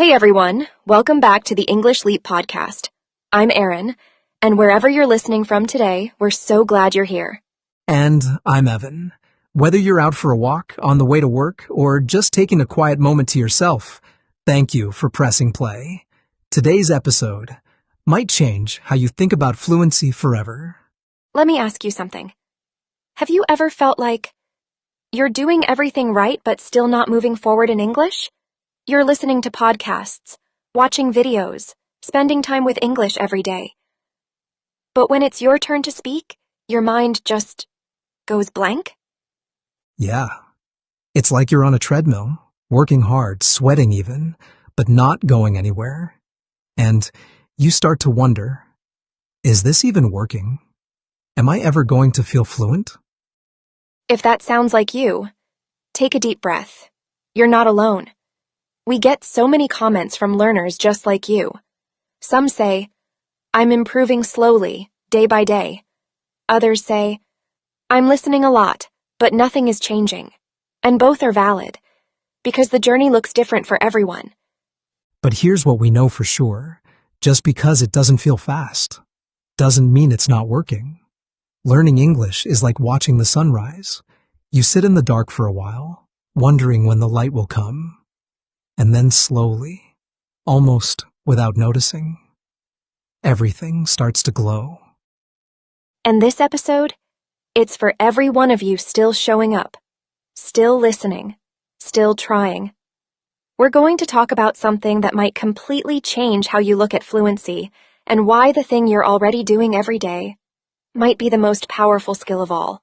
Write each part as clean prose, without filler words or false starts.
Hey everyone, welcome back to the English Leap podcast. I'm Erin, and wherever you're listening from today, we're so glad you're here. And I'm Evan. Whether you're out for a walk, on the way to work, or just taking a quiet moment to yourself, thank you for pressing play. Today's episode might change how you think about fluency forever. Let me ask you something. Have you ever felt like you're doing everything right but still not moving forward in English? You're listening to podcasts, watching videos, spending time with English every day. But when it's your turn to speak, your mind just goes blank? Yeah. It's like you're on a treadmill, working hard, sweating even, but not going anywhere. And you start to wonder, is this even working? Am I ever going to feel fluent? If that sounds like you, take a deep breath. You're not alone. We get so many comments from learners just like you. Some say, I'm improving slowly, day by day. Others say, I'm listening a lot, but nothing is changing. And both are valid, because the journey looks different for everyone. But here's what we know for sure. Just because it doesn't feel fast, doesn't mean it's not working. Learning English is like watching the sunrise. You sit in the dark for a while, wondering when the light will come. And then slowly, almost without noticing, everything starts to glow. And this episode, it's for every one of you still showing up, still listening, still trying. We're going to talk about something that might completely change how you look at fluency and why the thing you're already doing every day might be the most powerful skill of all.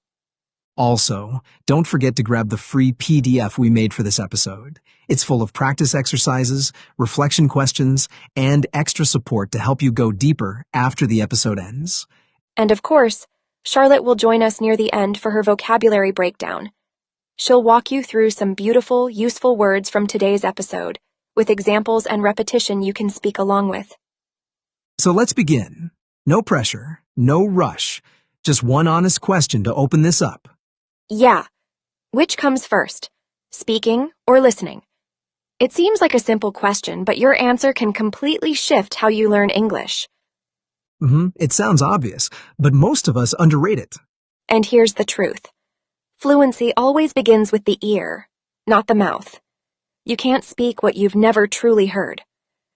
Also, don't forget to grab the free PDF we made for this episode. It's full of practice exercises, reflection questions, and extra support to help you go deeper after the episode ends. And of course, Charlotte will join us near the end for her vocabulary breakdown. She'll walk you through some beautiful, useful words from today's episode, with examples and repetition you can speak along with. So let's begin. No pressure, no rush. Just one honest question to open this up. Yeah. Which comes first, speaking or listening? It seems like a simple question, but your answer can completely shift how you learn English. It sounds obvious, but most of us underrate it. And here's the truth. Fluency always begins with the ear, not the mouth. You can't speak what you've never truly heard.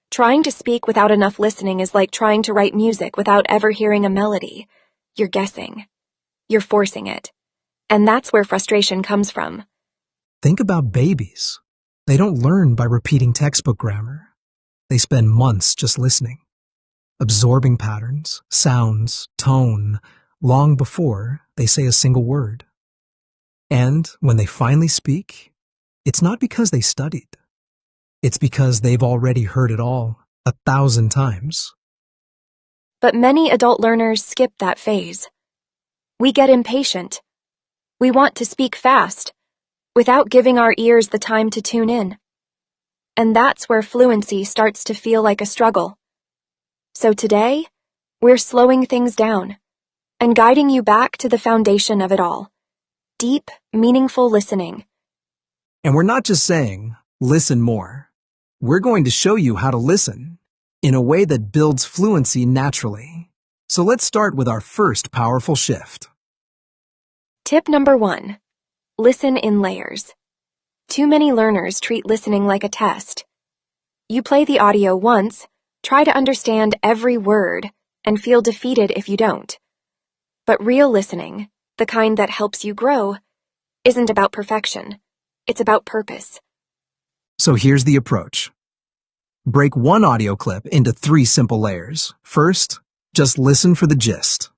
Trying to speak without enough listening is like trying to write music without ever hearing a melody. You're guessing. You're forcing it. And that's where frustration comes from. Think about babies. They don't learn by repeating textbook grammar. They spend months just listening, absorbing patterns, sounds, tone, long before they say a single word. And when they finally speak, it's not because they studied. It's because they've already heard it all 1,000 times. But many adult learners skip that phase. We get impatient. We want to speak fast, without giving our ears the time to tune in. And that's where fluency starts to feel like a struggle. So today, we're slowing things down and guiding you back to the foundation of it all. Deep, meaningful listening. And we're not just saying, listen more. We're going to show you how to listen in a way that builds fluency naturally. So let's start with our first powerful shift. Tip number 1. Listen in layers. Too many learners treat listening like a test. You play the audio once, try to understand every word, and feel defeated if you don't. But real listening, the kind that helps you grow, isn't about perfection. It's about purpose. So here's the approach. Break one audio clip into 3 simple layers. First, just listen for the gist.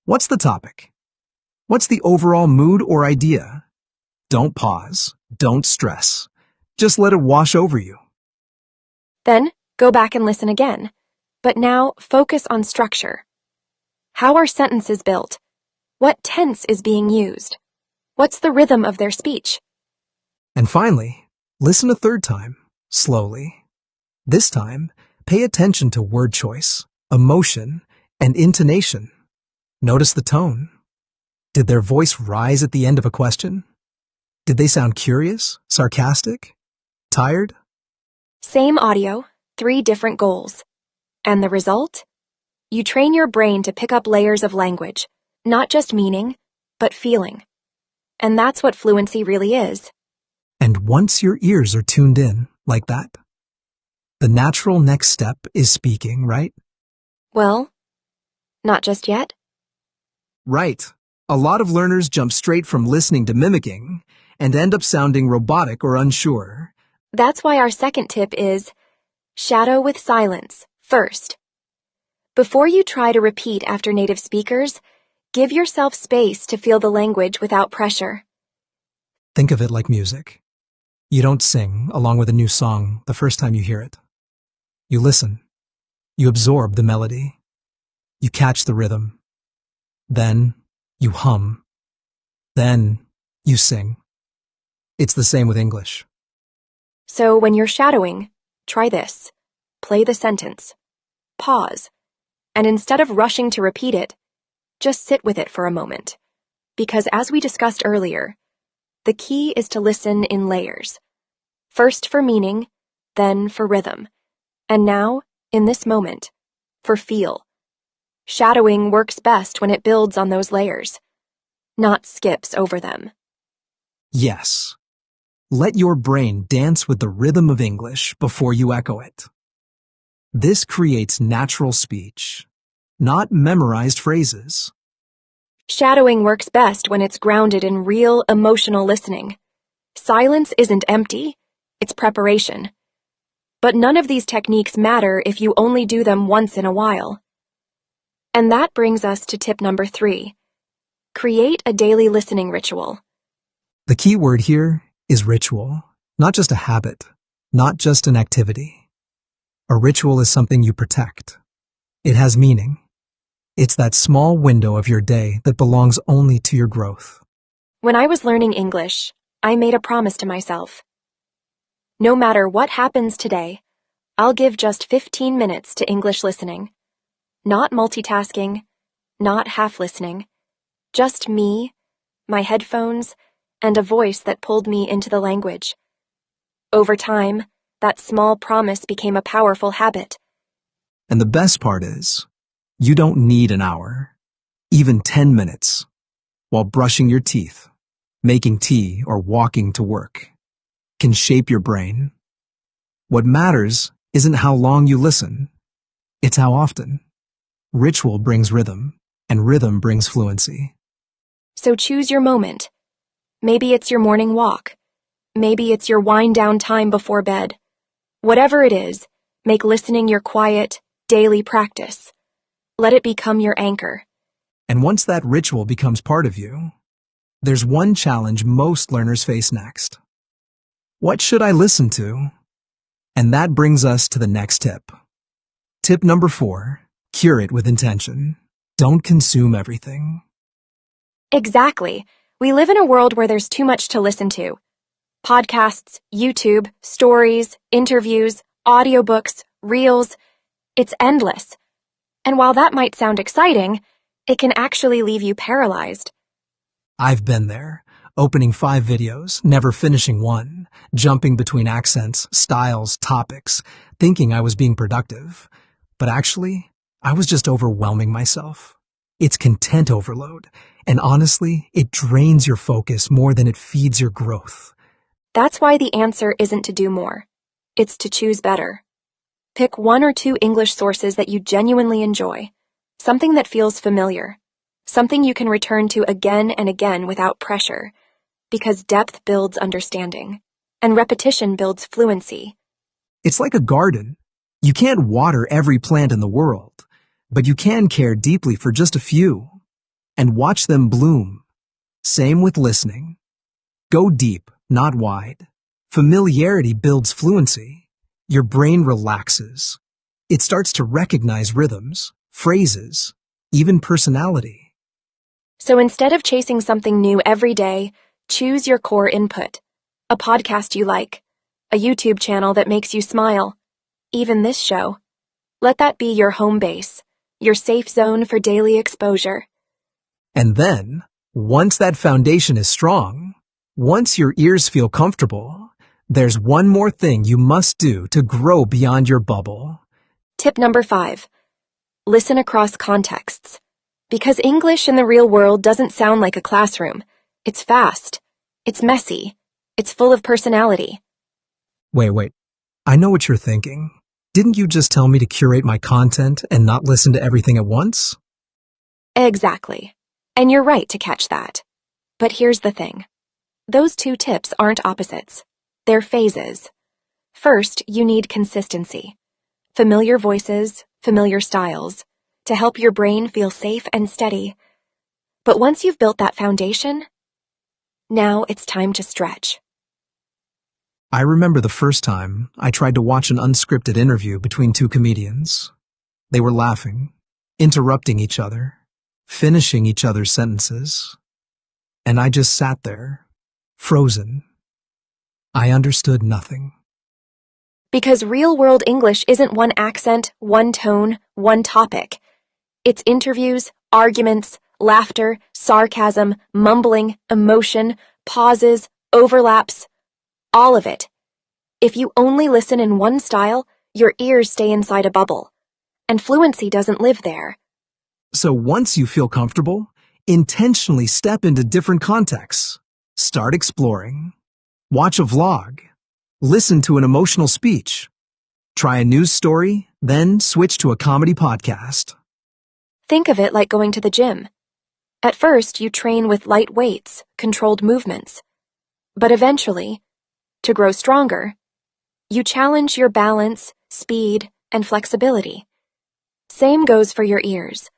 What's the topic? What's the overall mood or idea? Don't pause. Don't stress. Just let it wash over you. Then, go back and listen again. But now, focus on structure. How are sentences built? What tense is being used? What's the rhythm of their speech? And finally, listen a third time, slowly. This time, pay attention to word choice, emotion, and intonation. Notice the tone. Did their voice rise at the end of a question? Did they sound curious, sarcastic, tired? Same audio, 3 different goals. And the result? You train your brain to pick up layers of language, not just meaning, but feeling. And that's what fluency really is. And once your ears are tuned in, like that, the natural next step is speaking, right? Well, not just yet. Right. A lot of learners jump straight from listening to mimicking and end up sounding robotic or unsure. That's why our second tip is shadow with silence first. Before you try to repeat after native speakers, give yourself space to feel the language without pressure. Think of it like music. You don't sing along with a new song the first time you hear it. You listen. You absorb the melody. You catch the rhythm. Then you hum. Then you sing. It's the same with English. So when you're shadowing, try this. Play the sentence. Pause. And instead of rushing to repeat it, just sit with it for a moment. Because as we discussed earlier, the key is to listen in layers. First for meaning, then for rhythm. And now, in this moment, for feel. Shadowing works best when it builds on those layers, not skips over them. Yes. Let your brain dance with the rhythm of English before you echo it. This creates natural speech, not memorized phrases. Shadowing works best when it's grounded in real emotional listening. Silence isn't empty, it's preparation. But none of these techniques matter if you only do them once in a while. And that brings us to tip number 3. Create a daily listening ritual. The key word here is ritual, not just a habit, not just an activity. A ritual is something you protect. It has meaning. It's that small window of your day that belongs only to your growth. When I was learning English, I made a promise to myself. No matter what happens today, I'll give just 15 minutes to English listening. Not multitasking, not half listening. Just me, my headphones, and a voice that pulled me into the language. Over time, that small promise became a powerful habit. And the best part is, you don't need an hour, even 10 minutes, while brushing your teeth, making tea, or walking to work, can shape your brain. What matters isn't how long you listen, it's how often. Ritual brings rhythm, and rhythm brings fluency. So choose your moment. Maybe it's your morning walk. Maybe it's your wind-down time before bed. Whatever it is, make listening your quiet, daily practice. Let it become your anchor. And once that ritual becomes part of you, there's one challenge most learners face next. What should I listen to? And that brings us to the next tip. Tip number 4, curate with intention. Don't consume everything. Exactly. We live in a world where there's too much to listen to. Podcasts, YouTube, stories, interviews, audiobooks, reels. It's endless. And while that might sound exciting, it can actually leave you paralyzed. I've been there, opening 5 videos, never finishing one, jumping between accents, styles, topics, thinking I was being productive. But actually, I was just overwhelming myself. It's content overload, and honestly, it drains your focus more than it feeds your growth. That's why the answer isn't to do more. It's to choose better. Pick 1 or 2 English sources that you genuinely enjoy, something that feels familiar, something you can return to again and again without pressure, because depth builds understanding, and repetition builds fluency. It's like a garden. You can't water every plant in the world, but you can care deeply for just a few, and watch them bloom. Same with listening. Go deep, not wide. Familiarity builds fluency. Your brain relaxes. It starts to recognize rhythms, phrases, even personality. So instead of chasing something new every day, choose your core input. A podcast you like, a YouTube channel that makes you smile, even this show. Let that be your home base, your safe zone for daily exposure. And then, once that foundation is strong, once your ears feel comfortable, There's one more thing you must do to grow beyond your bubble. Tip number 5. Listen across contexts. Because English in the real world doesn't sound like a classroom. It's fast. It's messy. It's full of personality. Wait. I know what you're thinking. Didn't you just tell me to curate my content and not listen to everything at once? Exactly. And you're right to catch that. But here's the thing. Those two tips aren't opposites. They're phases. First, you need consistency. Familiar voices, familiar styles, to help your brain feel safe and steady. But once you've built that foundation, now it's time to stretch. I remember the first time I tried to watch an unscripted interview between two comedians. They were laughing, interrupting each other, finishing each other's sentences. And I just sat there, frozen. I understood nothing. Because real-world English isn't one accent, one tone, one topic. It's interviews, arguments, laughter, sarcasm, mumbling, emotion, pauses, overlaps, all of it. If you only listen in one style, your ears stay inside a bubble. And fluency doesn't live there. So once you feel comfortable, intentionally step into different contexts. Start exploring. Watch a vlog. Listen to an emotional speech. Try a news story, then switch to a comedy podcast. Think of it like going to the gym. At first, you train with light weights, controlled movements. But eventually, to grow stronger, you challenge your balance, speed, and flexibility. Same goes for your ears.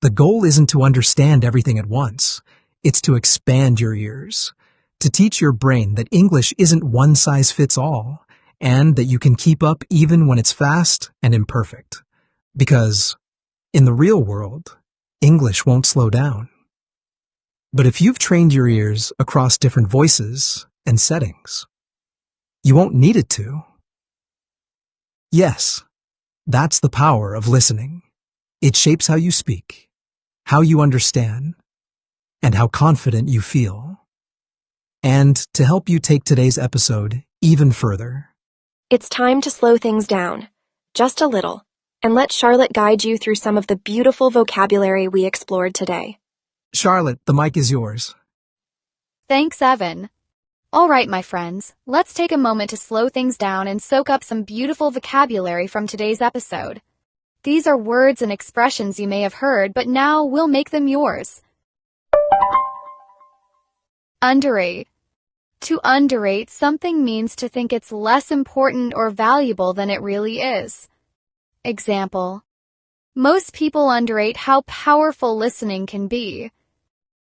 The goal isn't to understand everything at once. It's to expand your ears, to teach your brain that English isn't one size fits all, and that you can keep up even when it's fast and imperfect. Because in the real world, English won't slow down. But if you've trained your ears across different voices and settings, you won't need it to. Yes, that's the power of listening. It shapes how you speak, how you understand, and how confident you feel. And to help you take today's episode even further, It's time to slow things down, just a little, and let Charlotte guide you through some of the beautiful vocabulary we explored today. Charlotte, the mic is yours. Thanks, Evan. All right, my friends, let's take a moment to slow things down and soak up some beautiful vocabulary from today's episode. These are words and expressions you may have heard, but now we'll make them yours. Underrate. To underrate something means to think it's less important or valuable than it really is. Example: most people underrate how powerful listening can be.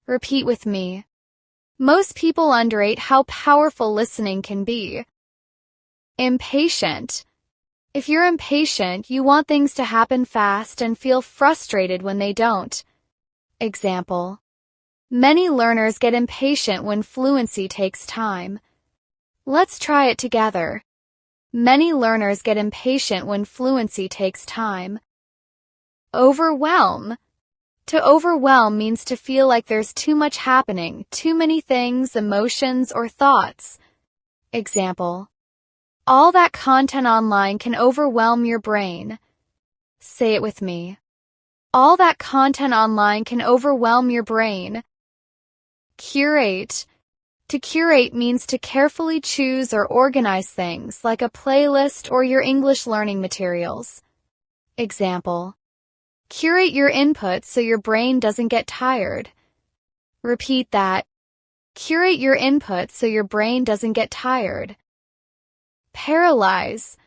Repeat with me. Most people underrate how powerful listening can be. Impatient. If you're impatient, you want things to happen fast and feel frustrated when they don't. Example: many learners get impatient when fluency takes time. Let's try it together. Many learners get impatient when fluency takes time. Overwhelm. To overwhelm means to feel like there's too much happening, too many things, emotions, or thoughts. Example: all that content online can overwhelm your brain. Say it with me. All that content online can overwhelm your brain. Curate. To curate means to carefully choose or organize things like a playlist or your English learning materials. Example: curate your input so your brain doesn't get tired. Repeat that. Curate your input so your brain doesn't get tired. Paralyze.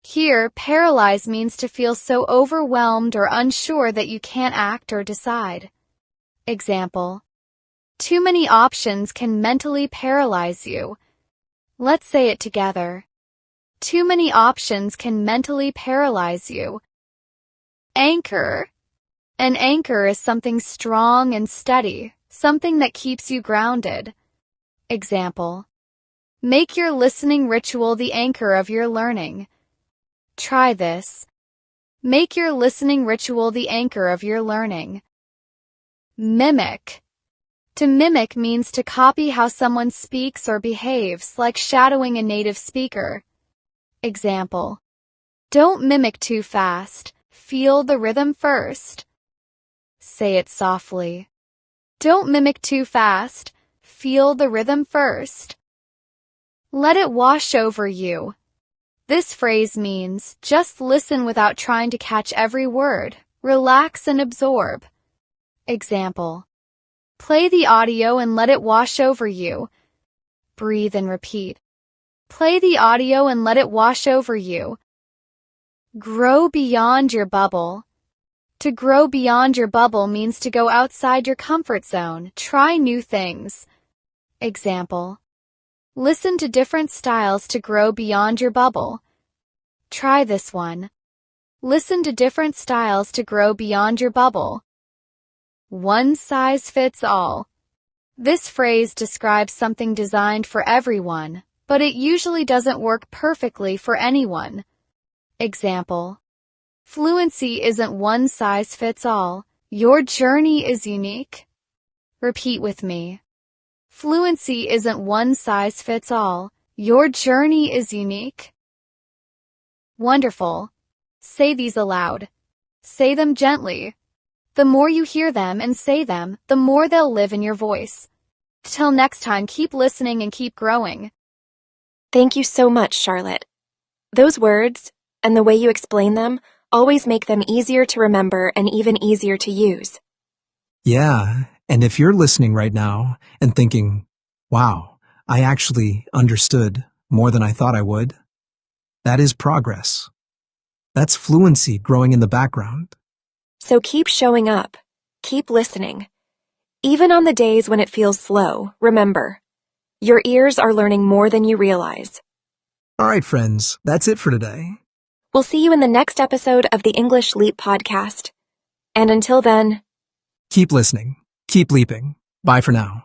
Here, paralyze means to feel so overwhelmed or unsure that you can't act or decide. Example: too many options can mentally paralyze you. Let's say it together. Too many options can mentally paralyze you. Anchor. An anchor is something strong and steady, something that keeps you grounded. Example: make your listening ritual the anchor of your learning. Try this. Make your listening ritual the anchor of your learning. Mimic. To mimic means to copy how someone speaks or behaves, like shadowing a native speaker. Example: don't mimic too fast. Feel the rhythm first. Say it softly. Don't mimic too fast. Feel the rhythm first. Let it wash over you. This phrase means just listen without trying to catch every word. Relax and absorb. Example: play the audio and let it wash over you. Breathe and repeat. Play the audio and let it wash over you. Grow beyond your bubble. To grow beyond your bubble means to go outside your comfort zone, try new things. Example: listen to different styles to grow beyond your bubble. Try this one. Listen to different styles to grow beyond your bubble. One size fits all. This phrase describes something designed for everyone, but it usually doesn't work perfectly for anyone. Example: fluency isn't one size fits all. Your journey is unique. Repeat with me. Fluency isn't one size fits all. Your journey is unique. Wonderful. Say these aloud. Say them gently. The more you hear them and say them, the more they'll live in your voice. Till next time, keep listening and keep growing. Thank you so much, Charlotte. Those words, and the way you explain them, always make them easier to remember and even easier to use. Yeah, and if you're listening right now and thinking, wow, I actually understood more than I thought I would, that is progress. That's fluency growing in the background. So keep showing up. Keep listening. Even on the days when it feels slow, remember, your ears are learning more than you realize. All right, friends, that's it for today. We'll see you in the next episode of the English Leap podcast. And until then, Keep listening. Keep leaping. Bye for now.